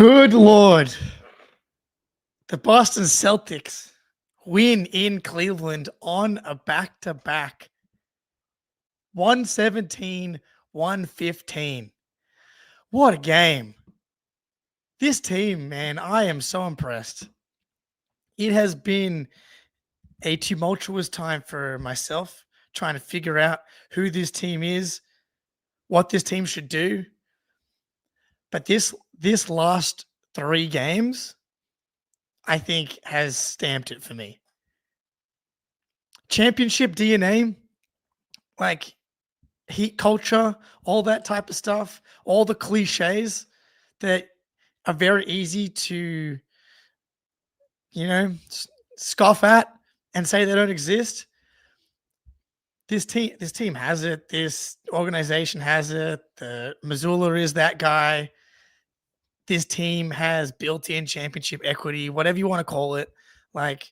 Good Lord. The Boston Celtics win in Cleveland on a back-to-back. 117, 115. What a game. This team, man, I am so impressed. It has been a tumultuous time for myself trying to figure out who this team is, what this team should do. But this last 3 games, I think, has stamped it for me. Championship DNA, like heat culture, all that type of stuff, all the cliches that are very easy to, scoff at and say they don't exist. This team has it. This organization has it. The Missoula is that guy. This team has built-in championship equity, whatever you want to call it. Like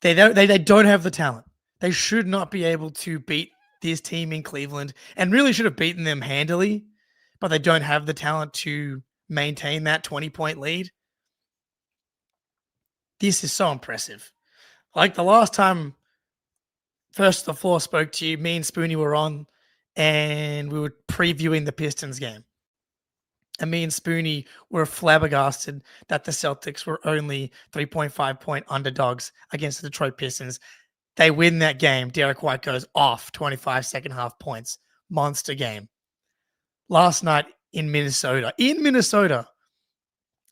they don't have the talent. They should not be able to beat this team in Cleveland and really should have beaten them handily, but they don't have the talent to maintain that 20-point lead. This is so impressive. Like the last time First the Floor spoke to you, me and Spoonie were on and we were previewing the Pistons game. And me and Spoonie were flabbergasted that the Celtics were only 3.5-point underdogs against the Detroit Pistons. They win that game. Derek White goes off 25 second half points. Monster game. Last night in Minnesota,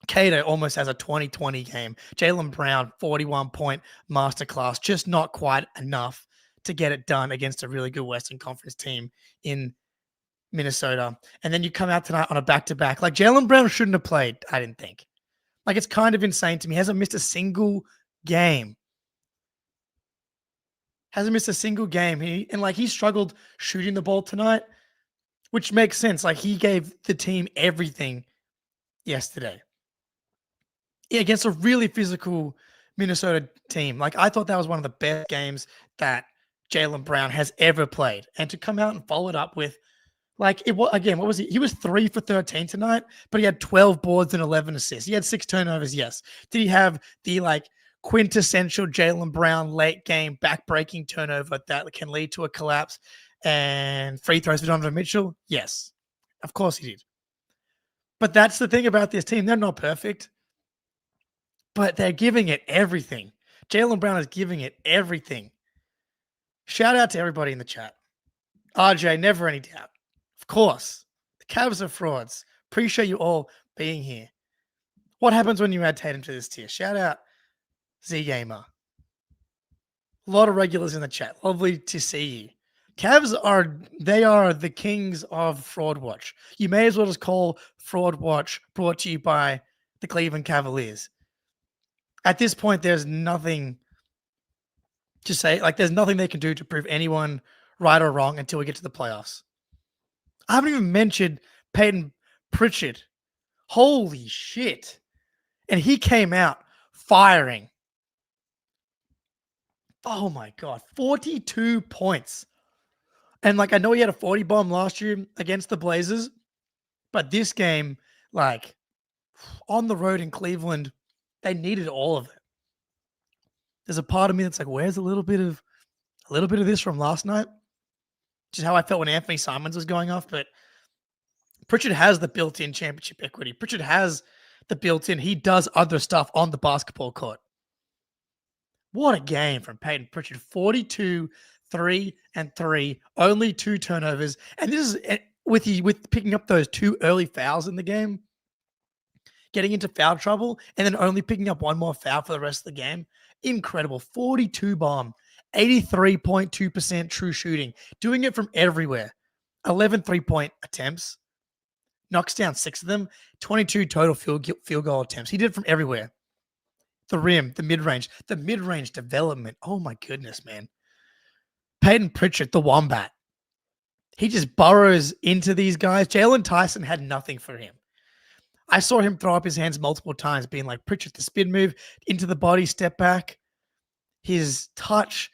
Cato almost has a 2020 game. Jaylen Brown, 41-point masterclass. Just not quite enough to get it done against a really good Western Conference team in Minnesota. And then you come out tonight on a back-to-back. Like Jaylen Brown shouldn't have played, I didn't think. Like it's kind of insane to me. He hasn't missed a single game. He struggled shooting the ball tonight, which makes sense. Like he gave the team everything yesterday. Yeah, against a really physical Minnesota team. Like I thought that was one of the best games that Jaylen Brown has ever played. And to come out and follow it up with what was he? He was 3 for 13 tonight, but he had 12 boards and 11 assists. He had 6 turnovers, yes. Did he have the quintessential Jaylen Brown late game back-breaking turnover that can lead to a collapse and free throws for Donovan Mitchell? Yes, of course he did. But that's the thing about this team. They're not perfect, but they're giving it everything. Jaylen Brown is giving it everything. Shout out to everybody in the chat. RJ, never any doubt. Of course, the Cavs are frauds. Appreciate you all being here. What happens when you add Tatum to this tier? Shout out Z Gamer. A lot of regulars in the chat. Lovely to see you. Cavs are the kings of Fraud Watch. You may as well just call Fraud Watch brought to you by the Cleveland Cavaliers. At this point, there's nothing to say. Like, there's nothing they can do to prove anyone right or wrong until we get to the playoffs. I haven't even mentioned Peyton Pritchard. Holy shit. And he came out firing. Oh my God. 42 points. And I know he had a 40 bomb last year against the Blazers, but this game, on the road in Cleveland, they needed all of it. There's a part of me that's where's a little bit of this from last night? Just how I felt when Anthony Simons was going off. But Pritchard has the built-in championship equity. Pritchard has the built-in. He does other stuff on the basketball court. What a game from Peyton Pritchard. 42, 3 and 3. Only 2 turnovers. And this is with picking up those 2 early fouls in the game. Getting into foul trouble. And then only picking up 1 more foul for the rest of the game. Incredible. 42 bomb. 83.2% true shooting. Doing it from everywhere. 11 3-point attempts. Knocks down 6 of them. 22 total field goal attempts. He did it from everywhere. The rim, the mid-range development. Oh my goodness, man. Peyton Pritchard, the Wombat. He just burrows into these guys. Jalen Tyson had nothing for him. I saw him throw up his hands multiple times, being like, Pritchard, the spin move, into the body, step back. His touch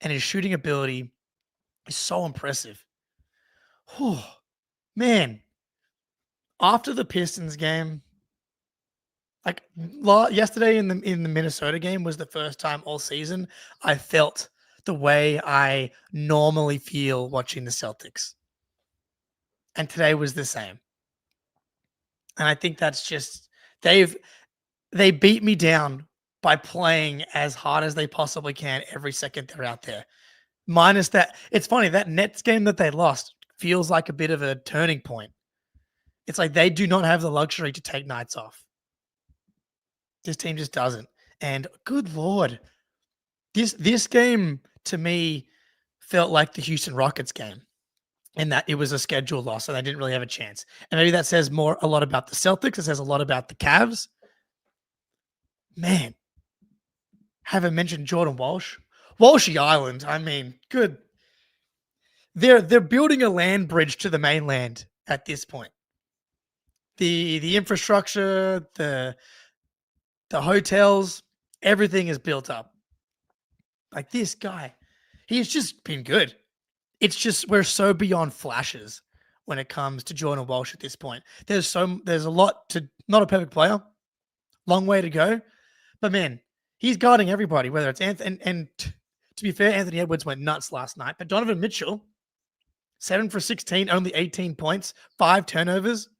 and his shooting ability is so impressive. Whew, man, After the Pistons game, like yesterday in the Minnesota game was the first time all season I felt the way I normally feel watching the Celtics. And today was the same. And I think that's just they beat me down by playing as hard as they possibly can every second they're out there. Minus that, it's funny, that Nets game that they lost feels like a bit of a turning point. It's like they do not have the luxury to take nights off. This team just doesn't. And good Lord, this game to me felt like the Houston Rockets game in that it was a scheduled loss and they didn't really have a chance. And maybe that says a lot about the Celtics. It says a lot about the Cavs. Man, haven't mentioned Jordan Walsh. Walshy Island. I mean, good. They're building a land bridge to the mainland at this point. The infrastructure, the hotels, everything is built up. Like this guy, he's just been good. It's just we're so beyond flashes when it comes to Jordan Walsh at this point. There's a lot to not a perfect player, long way to go, but man, he's guarding everybody. Whether it's Anthony and to be fair, Anthony Edwards went nuts last night, but Donovan Mitchell, 7 for 16, only 18 points, 5 turnovers.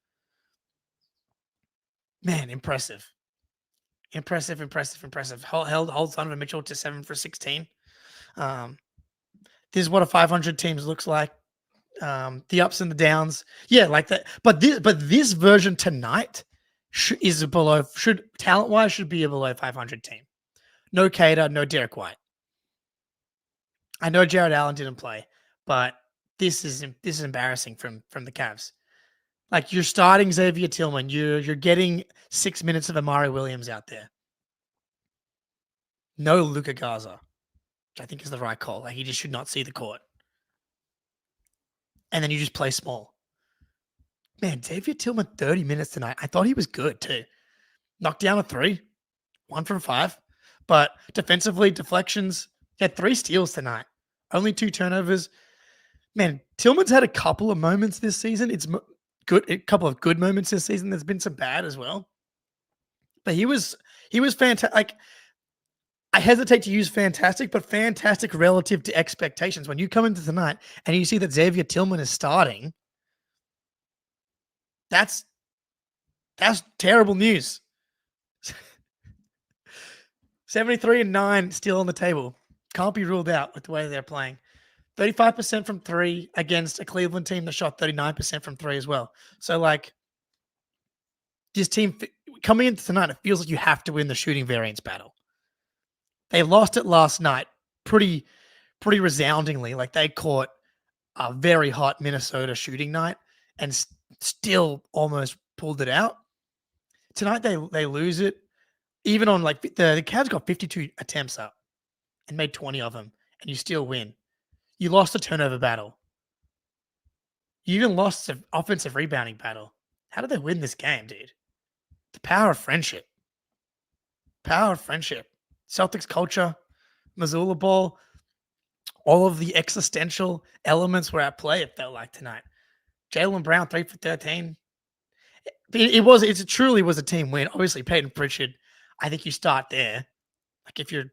Man, impressive. Impressive. Holds Donovan Mitchell to 7 for 16. This is what a 500 teams looks like. The ups and the downs. Yeah, like that. But this version tonight should talent-wise should be a below 500 team. No Cater, no Derek White. I know Jared Allen didn't play, but this is embarrassing from the Cavs. Like you're starting Xavier Tillman, you're getting 6 minutes of Amari Williams out there. No Luka Garza, which I think is the right call. Like he just should not see the court. And then you just play small. Man, Xavier Tillman 30 minutes tonight. I thought he was good too. Knocked down a 3, 1 from 5. But defensively, deflections. He had 3 steals tonight. Only 2 turnovers. Man, Tillman's had a couple of moments this season. It's good, a couple of good moments this season. There's been some bad as well. But he was fantastic. Like, I hesitate to use fantastic, but fantastic relative to expectations. When you come into tonight and you see that Xavier Tillman is starting, that's terrible news. 73-9 still on the table. Can't be ruled out with the way they're playing. 35% from 3 against a Cleveland team that shot 39% from 3 as well. So, like, this team coming into tonight, it feels like you have to win the shooting variance battle. They lost it last night pretty resoundingly. Like, they caught a very hot Minnesota shooting night and still almost pulled it out. Tonight, they lose it. Even on, like, the Cavs got 52 attempts up and made 20 of them, and you still win. You lost a turnover battle. You even lost an offensive rebounding battle. How did they win this game, dude? The power of friendship. Power of friendship. Celtics culture, Missoula ball, all of the existential elements were at play, it felt like tonight. Jaylen Brown, 3 for 13. It truly was a team win. Obviously, Peyton Pritchard, I think you start there. Like if you're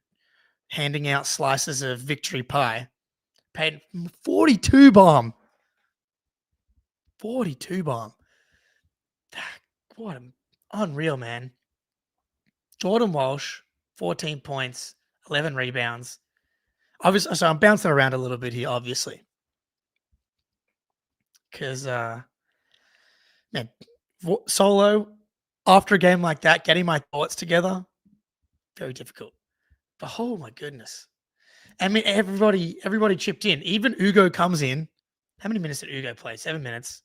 handing out slices of victory pie. Peyton, 42 bomb. 42 bomb. What unreal, man. Jordan Walsh, 14 points, 11 rebounds. Obviously, so I'm bouncing around a little bit here, obviously. Because, man, solo, after a game like that, getting my thoughts together, very difficult. But, oh, my goodness. I mean, everybody chipped in. Even Ugo comes in. How many minutes did Ugo play? 7 minutes.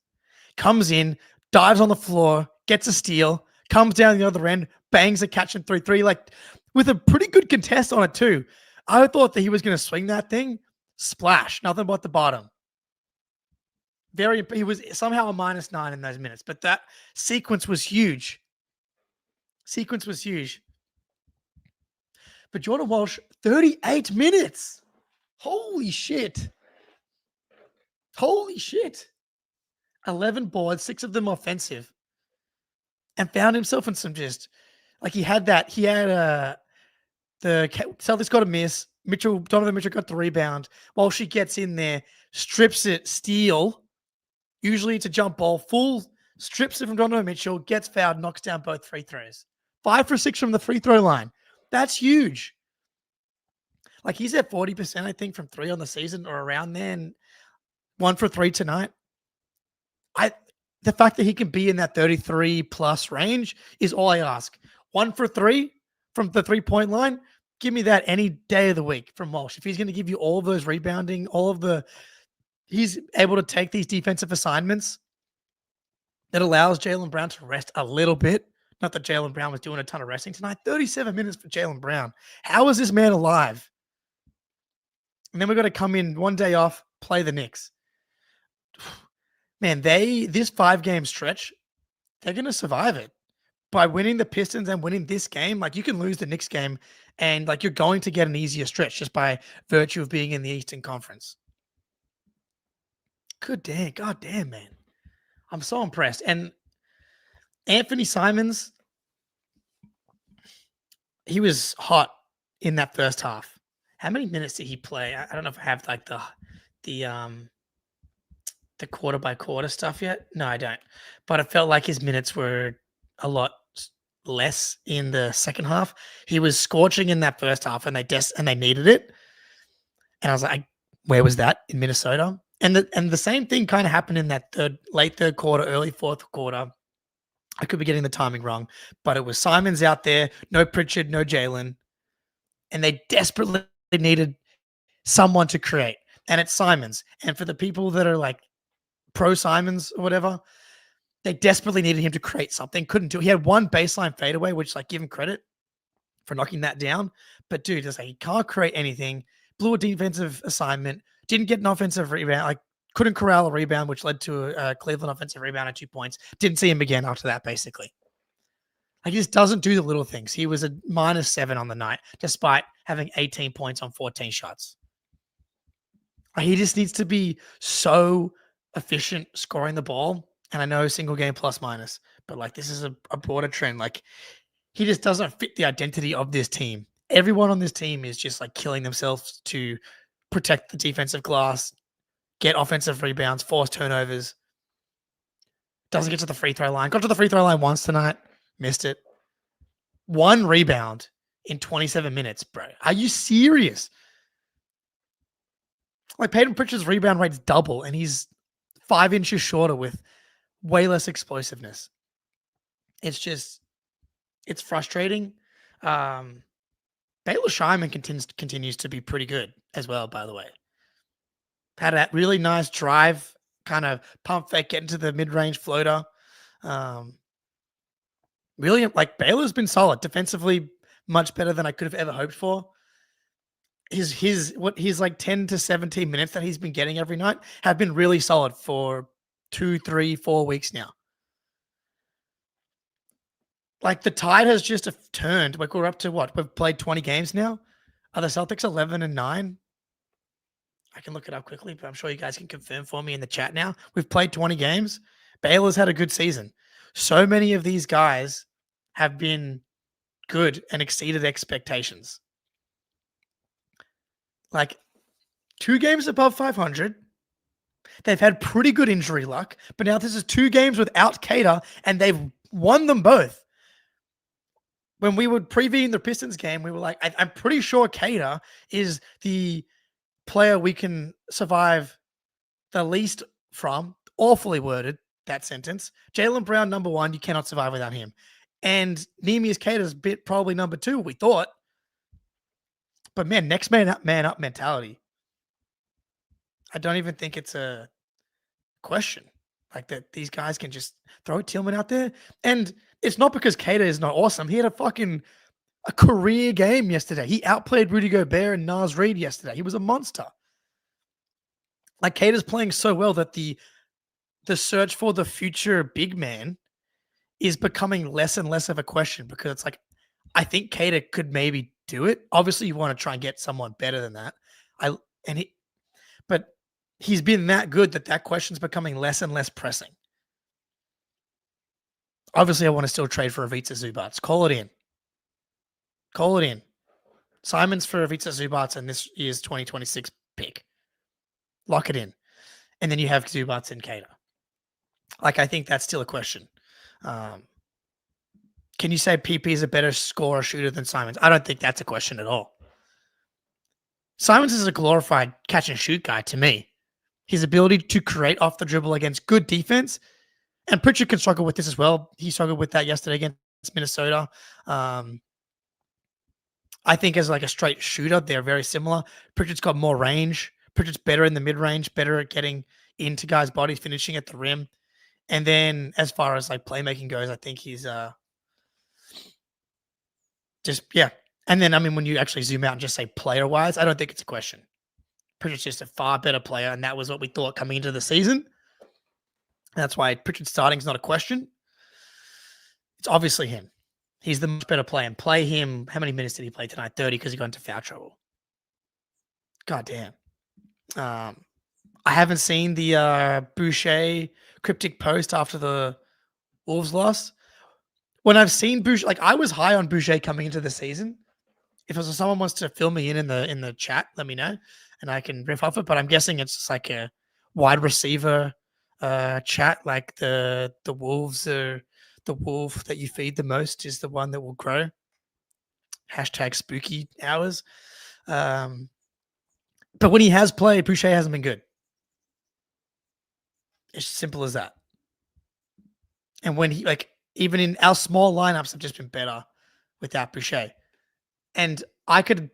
Comes in, dives on the floor, gets a steal, comes down the other end, bangs a catch and 3-3, like with a pretty good contest on it too. I thought that he was going to swing that thing. Splash. Nothing but the bottom. He was somehow a -9 in those minutes, but that sequence was huge. But Jordan Walsh, 38 minutes. Holy shit. 11 boards, 6 of them offensive. and found himself in some just like he had the Celtics got a miss. Donovan Mitchell got the rebound. Walsh gets in there, strips it, steal. Usually it's a jump ball, full strips it from Donovan Mitchell, gets fouled, knocks down both free throws. 5 for 6 from the free throw line. That's huge. Like he's at 40%, I think, from 3 on the season or around there, and 1 for 3 tonight. The fact that he can be in that 33 plus range is all I ask. 1 for 3 from the 3-point line. Give me that any day of the week from Walsh. If he's going to give you all of those rebounding, he's able to take these defensive assignments that allows Jaylen Brown to rest a little bit. Not that Jaylen Brown was doing a ton of resting tonight. 37 minutes for Jaylen Brown. How is this man alive? And then we've got to come in one day off, play the Knicks. Man, this 5-game stretch, they're going to survive it. By winning the Pistons and winning this game, like you can lose the Knicks game and like you're going to get an easier stretch just by virtue of being in the Eastern Conference. God damn, man. I'm so impressed. And Anthony Simons, he was hot in that first half. How many minutes did he play? I don't know if I have like the quarter by quarter stuff yet. No, I don't. But it felt like his minutes were a lot less in the second half. He was scorching in that first half, and they needed it. And I was like, where was that in Minnesota? And the same thing kind of happened in that late third quarter, early fourth quarter. I could be getting the timing wrong, but it was Simons out there, no Pritchard, no Jaylen, and they desperately needed someone to create. And it's Simons. And for the people that are like pro Simons or whatever, they desperately needed him to create something. Couldn't do it. He had one baseline fadeaway, which like give him credit for knocking that down. But dude, just like he can't create anything. Blew a defensive assignment. Didn't get an offensive rebound. Like couldn't corral a rebound, which led to a Cleveland offensive rebound at 2 points. Didn't see him again after that, basically. Like he just doesn't do the little things. He was a -7 on the night, despite having 18 points on 14 shots. Like he just needs to be so efficient scoring the ball. And I know single game plus minus, but like this is a broader trend. Like he just doesn't fit the identity of this team. Everyone on this team is just like killing themselves to protect the defensive glass, get offensive rebounds, force turnovers. Doesn't get to the free throw line. Got to the free throw line once tonight. Missed it. 1 rebound in 27 minutes, bro. Are you serious? Like Peyton Pritchard's rebound rate's double, and he's 5 inches shorter with way less explosiveness. It's frustrating. Baylor Scheinman continues to be pretty good as well, by the way. Had that really nice drive, kind of pump fake, get into the mid-range floater. Really, like Baylor's been solid defensively, much better than I could have ever hoped for. His like 10 to 17 minutes that he's been getting every night have been really solid for 2, 3, 4 weeks now. Like the tide has just turned. Like we're up to what? We've played 20 games now. Are the Celtics 11-9? I can look it up quickly, but I'm sure you guys can confirm for me in the chat now. We've played 20 games. Baylor's had a good season. So many of these guys have been good and exceeded expectations. Like 2 games above 500. They've had pretty good injury luck, but now this is 2 games without Cater, and they've won them both. When we were previewing the Pistons game, we were like, I'm pretty sure Cater is the player we can survive the least from. Awfully worded, that sentence. Jaylen Brown, number 1, you cannot survive without him. And Neemias Cater's probably number 2, we thought. But man, next man up mentality. I don't even think it's a question. Like that these guys can just throw Tillman out there. And it's not because Cater is not awesome. He had a career game yesterday. He outplayed Rudy Gobert and Naz Reid yesterday. He was a monster. Like Cater's playing so well that the search for the future big man is becoming less and less of a question, because it's like, I think Cater could maybe do it. Obviously, you want to try and get someone better than that. But he's been that good that question's becoming less and less pressing. Obviously, I want to still trade for Ivica Zubac. Call it in. Call it in. Simons for Ivica Zubac and this year's 2026 pick. Lock it in. And then you have Zubac and Cater. Like, I think that's still a question. Can you say PP is a better scorer shooter than Simons? I don't think that's a question at all. Simons is a glorified catch and shoot guy to me. His ability to create off the dribble against good defense, and Pritchard can struggle with this as well. He struggled with that yesterday against Minnesota. I think as like a straight shooter, they're very similar. Pritchard's got more range. Pritchard's better in the mid-range, better at getting into guys' bodies, finishing at the rim. And then as far as like playmaking goes, I think he's And then, I mean, when you actually zoom out and just say player-wise, I don't think it's a question. Pritchard's just a far better player, and that was what we thought coming into the season. That's why Pritchard starting is not a question. It's obviously him. He's the much better player. And play him. How many minutes did he play tonight? 30 because he got into foul trouble. God damn. I haven't seen the Boucher cryptic post after the Wolves loss. When I've seen Boucher, like I was high on Boucher coming into the season. If someone wants to fill me in the chat, let me know, and I can riff off it. But I'm guessing it's just like a wide receiver chat. Like the Wolves are the wolf that you feed the most is the one that will grow. Hashtag spooky hours. But when he has played, Boucher hasn't been good. It's simple as that. And when he even in our small lineups have just been better without Boucher. And I could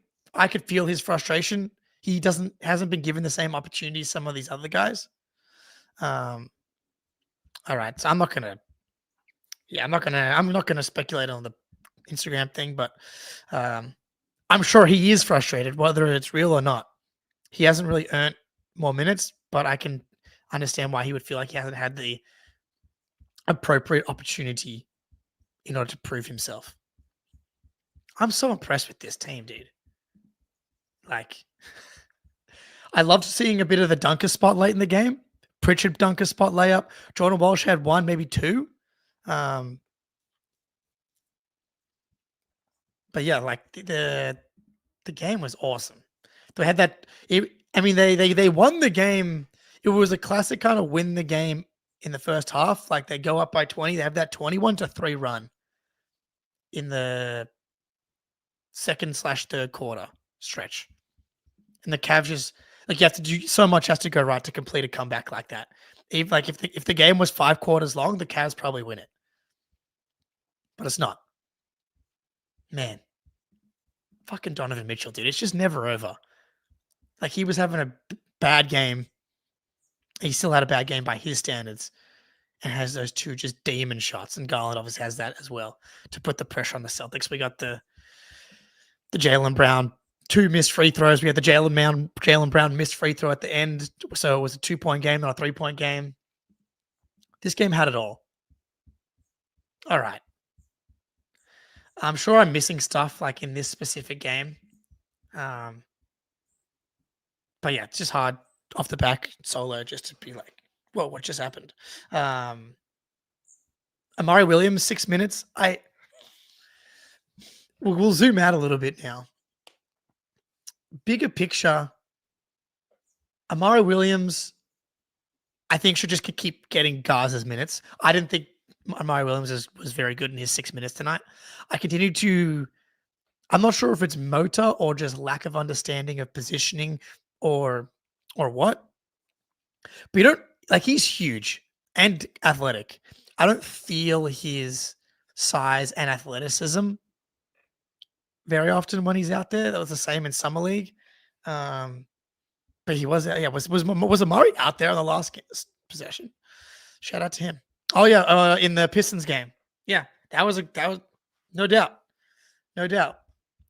feel his frustration. He hasn't been given the same opportunity as some of these other guys. All right. So I'm not gonna speculate on the Instagram thing, but I'm sure he is frustrated, whether it's real or not. He hasn't really earned more minutes, but I can understand why he would feel like he hasn't had the appropriate opportunity in order to prove himself. I'm so impressed with this team, dude. Like, I loved seeing a bit of the dunker spot late in the game. Pritchard dunker spot layup. Jordan Walsh had one, maybe two. But yeah, like the game was awesome. They had that. They won the game. It was a classic kind of win the game in the first half. Like they go up by 20. They have that 21-3 run in the second/third quarter stretch. And the Cavs just you have to do so much has to go right to complete a comeback like that. If the game was 5 quarters long, the Cavs probably win it. But it's not. Man. Fucking Donovan Mitchell, dude. It's just never over. Like he was having a bad game. He still had a bad game by his standards. And has those two just demon shots. And Garland obviously has that as well to put the pressure on the Celtics. We got the Jaylen Brown 2 missed free throws. We had the Jaylen Brown missed free throw at the end. So it was a 2-point game, not a 3-point game. This game had it all. All right. I'm sure I'm missing stuff like in this specific game. But yeah, it's just hard off the back solo just to be like, whoa, what just happened? Amari Williams, 6 minutes. We'll zoom out a little bit now. Bigger picture, Amari Williams, I think should just keep getting Garza's minutes. I didn't think Amari Williams was very good in his 6 minutes tonight. I'm not sure if it's motor or just lack of understanding of positioning or what. But he's huge and athletic. I don't feel his size and athleticism very often when he's out there. That was the same in summer league. But he was Amari out there on the last possession? Shout out to him. Oh yeah, in the Pistons game. Yeah, that was no doubt.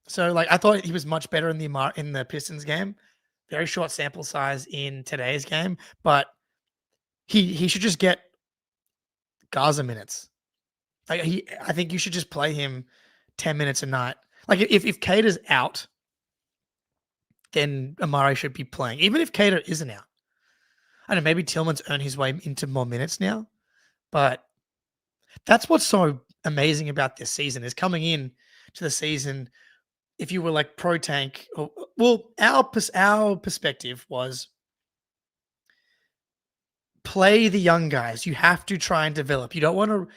So I thought he was much better in the Pistons game. Very short sample size in today's game, but he should just get Gaza minutes. I think you should just play him 10 minutes a night. Like if Cater's out, then Amari should be playing. Even if Cater isn't out. I don't know, maybe Tillman's earned his way into more minutes now. But That's what's so amazing about this season is coming in to the season. If you were like pro tank, well, our perspective was play the young guys. You have to try and develop. You don't want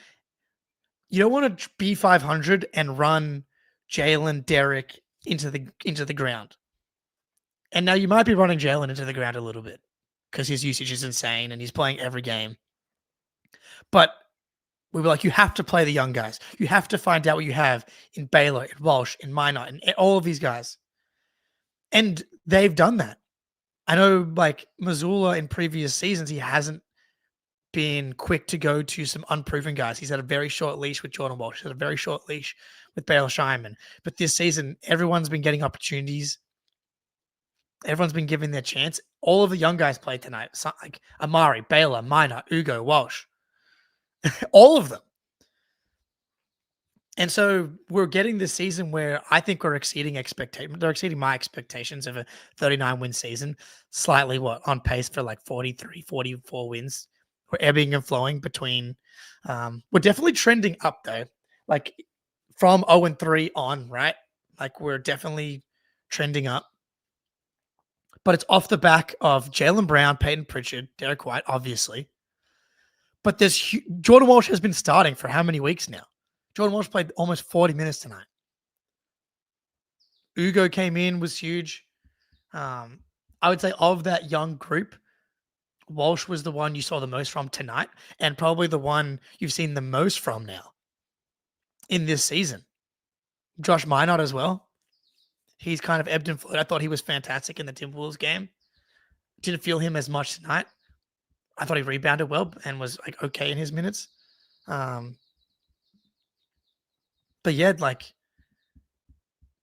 to be 500 and run Jalen, Derek into the ground. And now you might be running Jalen into the ground a little bit because his usage is insane and he's playing every game. But we were like, you have to play the young guys. You have to find out what you have in Baylor, in Walsh, in Minot, and all of these guys. And they've done that. I know, like Missoula in previous seasons, he hasn't been quick to go to some unproven guys. He's had a very short leash with Jordan Walsh. He's had a very short leash with Baylor Scheinman. But this season, everyone's been getting opportunities. Everyone's been given their chance. All of the young guys played tonight. So, like Amari, Baylor, Minot, Ugo, Walsh. All of them. And so we're getting this season where I think we're exceeding expectations. They're exceeding my expectations of a 39-win season. Slightly on pace for like 43, 44 wins. We're ebbing and flowing between. We're definitely trending up though. Like from 0-3 on, right? Like we're definitely trending up. But it's off the back of Jaylen Brown, Peyton Pritchard, Derek White, obviously. But Jordan Walsh has been starting for how many weeks now? Jordan Walsh played almost 40 minutes tonight. Ugo came in, was huge. I would say of that young group, Walsh was the one you saw the most from tonight, and probably the one you've seen the most from now in this season. Josh Minot as well. He's kind of ebbed and flowed. I thought he was fantastic in the Timberwolves game. Didn't feel him as much tonight. I thought he rebounded well and was like okay in his minutes. But yeah, like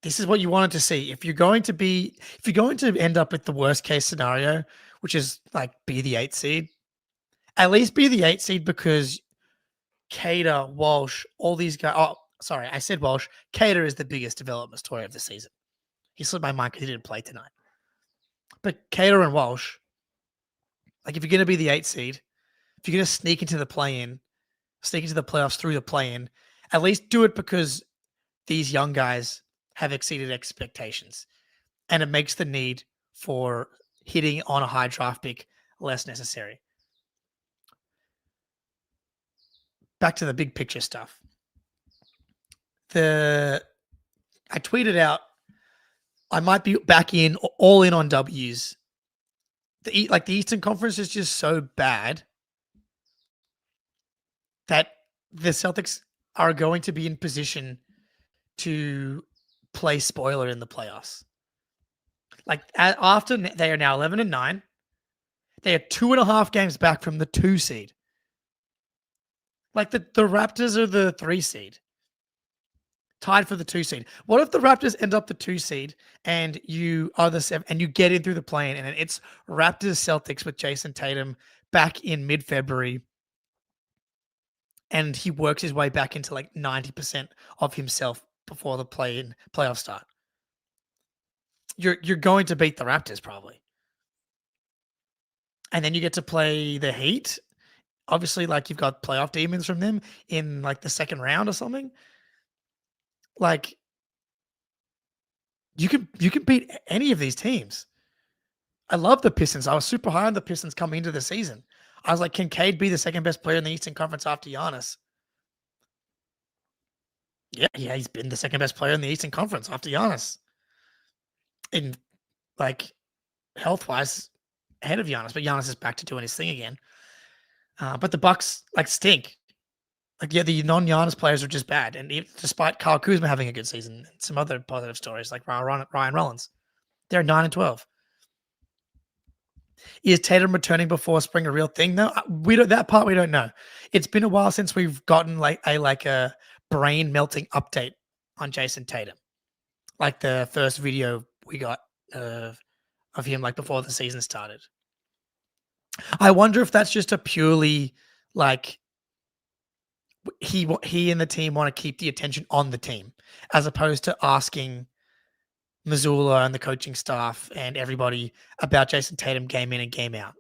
this is what you wanted to see. If you're going to end up with the worst case scenario, which is like be the 8th seed, at least be the 8th seed because Cater, Walsh, all these guys. Oh, sorry, I said Walsh. Cater is the biggest development story of the season. He slipped my mind because he didn't play tonight. But Cater and Walsh, like if you're going to be the 8th seed, if you're going to sneak into the play-in, sneak into the playoffs through the play-in, at least do it because these young guys have exceeded expectations. And it makes the need for hitting on a high draft pick less necessary. Back to the big picture stuff. I tweeted out, I might be back in, all in on W's. The Eastern Conference is just so bad that the Celtics are going to be in position to play spoiler in the playoffs. Like after they are now 11-9, they are 2.5 games back from the 2 seed. Like the Raptors are the 3 seed, tied for the 2 seed. What if the Raptors end up the 2 seed and you are the 7 and you get in through the play-in and it's Raptors Celtics with Jason Tatum back in mid-February and he works his way back into like 90% of himself before the playoff start? You're going to beat the Raptors probably. And then you get to play the Heat. Obviously, like you've got playoff demons from them in like the second round or something. Like you can beat any of these teams. I love the Pistons. I was super high on the Pistons coming into the season. I was like, can Cade be the second best player in the Eastern Conference after Giannis? Yeah, he's been the second best player in the Eastern Conference after Giannis. In like health-wise, ahead of Giannis, but Giannis is back to doing his thing again. But the Bucks like stink. Like yeah, the non-Giannis players are just bad, and despite Kyle Kuzma having a good season, and some other positive stories like Ryan Rollins, they're 9-12. Is Tatum returning before spring a real thing? No, we don't. That part we don't know. It's been a while since we've gotten like a brain melting update on Jason Tatum, like the first video we got of him like before the season started. I wonder if that's just a purely like he and the team want to keep the attention on the team as opposed to asking Missoula and the coaching staff and everybody about Jason Tatum game in and game out.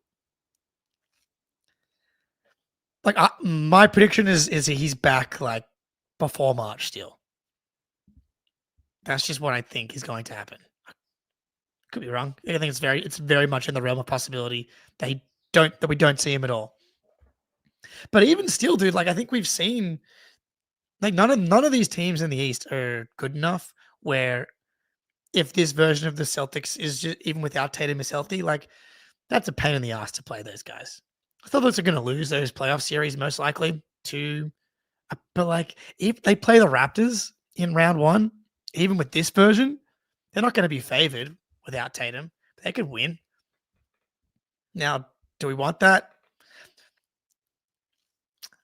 My prediction is he's back like before March still. That's just what I think is going to happen. Could be wrong. I think it's very much in the realm of possibility that we don't see him at all. But even still, dude, like I think we've seen like none of these teams in the East are good enough where if this version of the Celtics is just even without Tatum is healthy, like that's a pain in the ass to play those guys. I thought those are going to lose those playoff series most likely to, but like if they play the Raptors in round one, even with this version, they're not going to be favored without Tatum. They could win. Now, do we want that?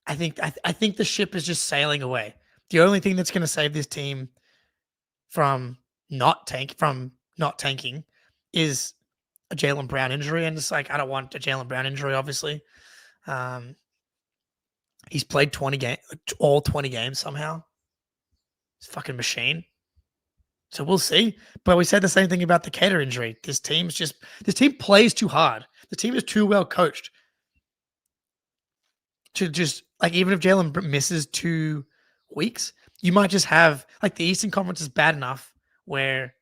I think the ship is just sailing away. The only thing that's going to save this team from not tanking is a Jaylen Brown injury, and it's like I don't want a Jaylen Brown injury. Obviously, he's played all 20 games somehow. It's a fucking machine. So we'll see. But we said the same thing about the Cater injury. This team plays too hard. The team is too well coached to just like even if Jalen misses 2 weeks, you might just have like the Eastern Conference is bad enough where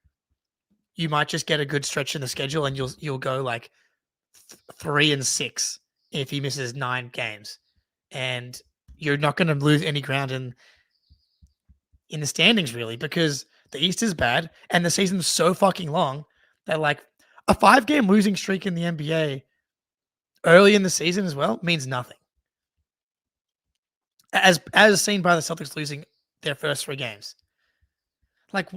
you might just get a good stretch in the schedule and you'll go like 3-6 if he misses 9 games, and you're not going to lose any ground in the standings really because the East is bad and the season's so fucking long that like a 5-game losing streak in the NBA early in the season as well means nothing. As seen by the Celtics losing their first 3 games. Like,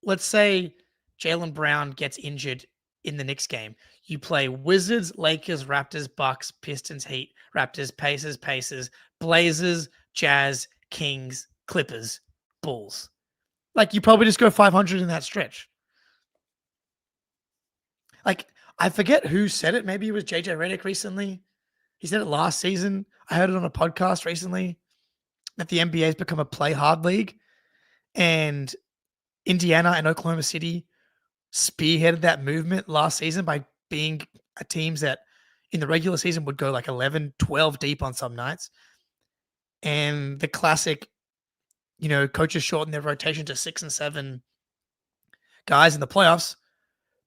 let's say Jaylen Brown gets injured in the next game. You play Wizards, Lakers, Raptors, Bucks, Pistons, Heat, Raptors, Pacers, Blazers, Jazz, Kings, Clippers, Bulls. Like, you probably just go 500 in that stretch. Like, I forget who said it. Maybe it was JJ Redick recently. He said it last season. I heard it on a podcast recently that the NBA has become a play hard league, and Indiana and Oklahoma City spearheaded that movement last season by being teams that in the regular season would go like 11, 12 deep on some nights. And the classic, coaches shorten their rotation to 6 and 7 guys in the playoffs.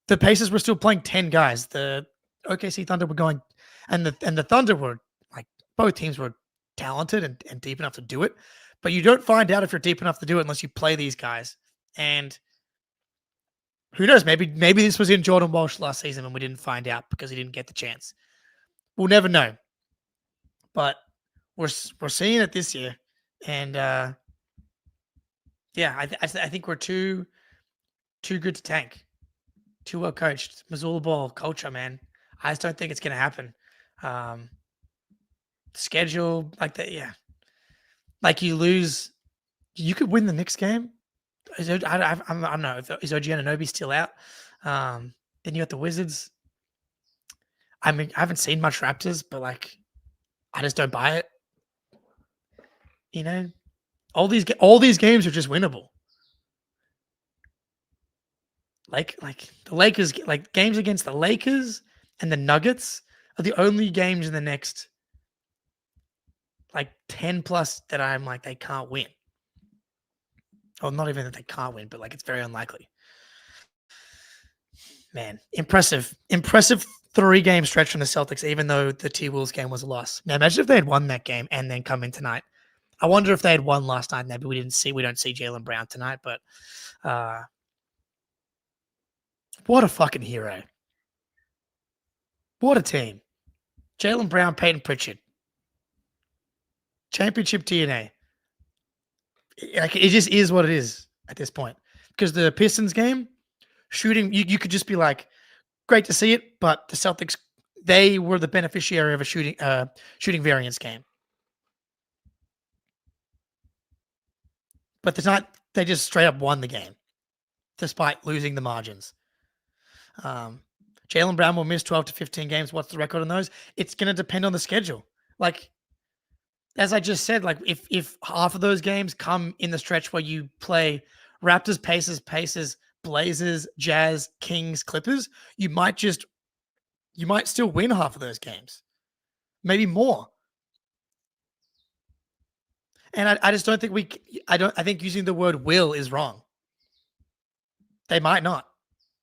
The Pacers were still playing 10 guys. The OKC Thunder were going, and the Thunder were like both teams were talented and deep enough to do it. But you don't find out if you're deep enough to do it unless you play these guys. And who knows? Maybe this was in Jordan Walsh last season and we didn't find out because he didn't get the chance. We'll never know. But we're seeing it this year, and I think we're too good to tank. Too well coached. Missoula Ball culture, man. I just don't think it's going to happen. Schedule like that, yeah. Like you could win the next game. I don't know. Is OG Anunoby still out? Then you got the Wizards. I mean, I haven't seen much Raptors, but like, I just don't buy it. All these games are just winnable. Like the Lakers, like games against the Lakers and the Nuggets are the only games in the next like 10 plus that I'm like they can't win. Or not even that they can't win, but like it's very unlikely. Man, impressive 3-game stretch from the Celtics, even though the T-Wolves game was a loss. Now imagine if they had won that game and then come in tonight. I wonder if they had won last night. Maybe we don't see Jaylen Brown tonight, but what a fucking hero. What a team. Jaylen Brown, Peyton Pritchard. Championship DNA. Like it just is what it is at this point. Because the Pistons game, shooting, you could just be like, great to see it, but the Celtics, they were the beneficiary of a shooting variance game. But tonight, they just straight up won the game, despite losing the margins. Jaylen Brown will miss 12 to 15 games. What's the record on those? It's going to depend on the schedule. Like, as I just said, like if half of those games come in the stretch where you play Raptors, Pacers, Blazers, Jazz, Kings, Clippers, you might still win half of those games. Maybe more. And I just don't think I think using the word will is wrong. They might not.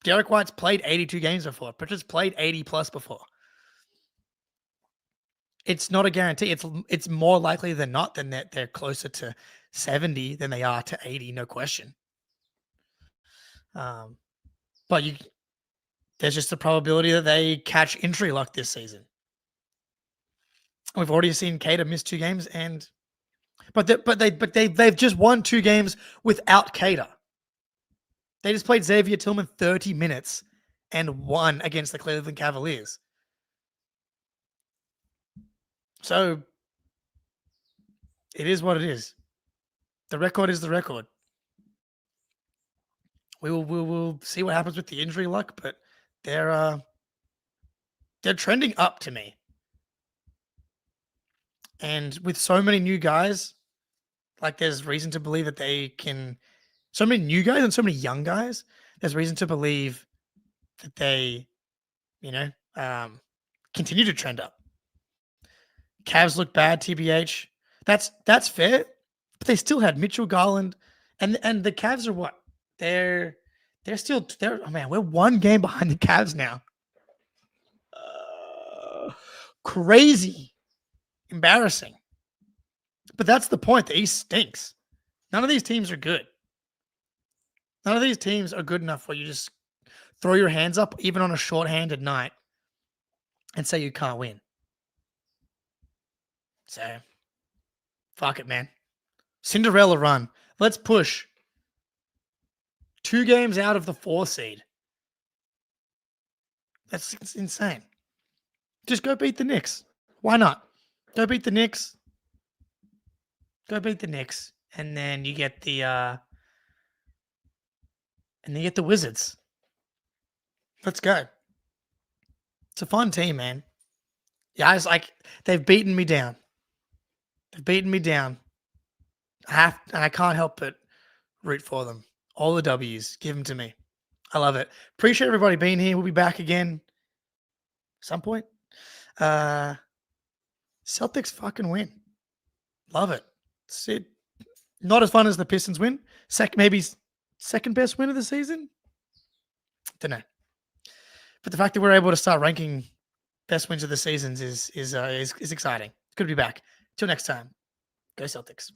Derek White's played 82 games before. Pritchard's played 80 plus before. It's not a guarantee. It's more likely than not than that they're closer to 70 than they are to 80, no question. But there's just a probability that they catch injury luck this season. We've already seen Cater miss 2 games, but they've just won 2 games without Cater. They just played Xavier Tillman 30 minutes and won against the Cleveland Cavaliers. So it is what it is. The record is the record. We'll see what happens with the injury luck, but they're trending up to me. And with so many new guys, like there's reason to believe that they can. So many new guys and so many young guys. There's reason to believe that they, continue to trend up. Cavs look bad, TBH. That's fair, but they still had Mitchell Garland, and the Cavs are what? They're oh man, we're 1 game behind the Cavs now. Crazy, embarrassing. But that's the point. The East stinks. None of these teams are good. None of these teams are good enough where you just throw your hands up, even on a shorthanded night, and say you can't win. So, fuck it, man. Cinderella run. Let's push. 2 games out of the 4 seed. That's insane. Just go beat the Knicks. Why not? Go beat the Knicks. And then you get the Wizards. Let's go. It's a fun team, man. Yeah, they've beaten me down. I can't help but root for them. All the W's, give them to me. I love it. Appreciate everybody being here. We'll be back again some point. Celtics fucking win. Love it. Not as fun as the Pistons win. Maybe second best win of the season. Don't know. But the fact that we're able to start ranking best wins of the seasons is exciting. Good to be back. Till next time. Go Celtics.